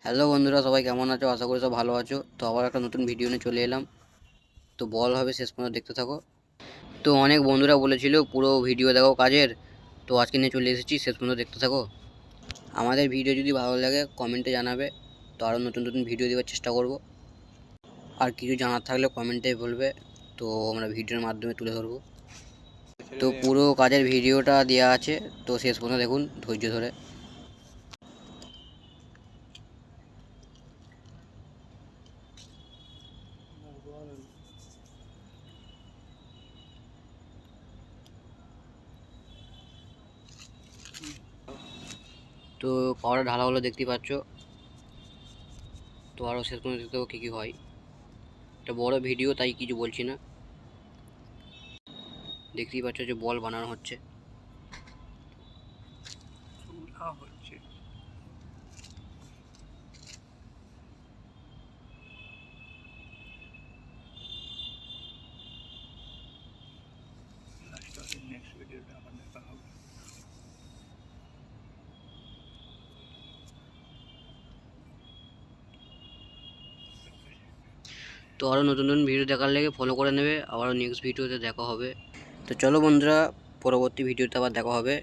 Hello বন্ধুরা, সবাই কেমন আছো? আশা করি সব ভালো আছো। তো আবার একটা নতুন ভিডিও নিয়ে চলে এলাম। তো বল হবে, শেষ পর্যন্ত দেখতে থাকো। তো অনেক বন্ধুরা বলেছিল পুরো ভিডিও দেখো কাজের, তো আজকে নিয়ে চলে এসেছি, শেষ পর্যন্ত দেখতে থাকো। আমাদের ভিডিও যদি ভালো লাগে কমেন্টে জানাবে, তো আরও নতুন নতুন ভিডিও দেওয়ার চেষ্টা করব। আর কিছু জানার থাকলে কমেন্টে বলবে, তো আমরা ভিডিওর মাধ্যমে তুলে ধরবো। তো পুরো কাজের ভিডিওটা দেওয়া আছে, তো শেষ পর্যন্ত দেখুন ধৈর্য ধরে। তো পাওয়ারটা ঢালা হলো দেখতেই পাচ্ছ। তো আরও শেষ পর্যন্ত দেখতে হবে কী কী হয়। এটা বড় ভিডিও তাই কিছু বলছি না। দেখতেই পাচ্ছ যে বল বানানো হচ্ছে। তো আরও নতুন নতুন ভিডিও দেখার লেগে ফলো করে নেবে, আবারও নেক্সট ভিডিওতে দেখা হবে। তো চলো বন্ধুরা, পরবর্তী ভিডিওতে আবার দেখা হবে।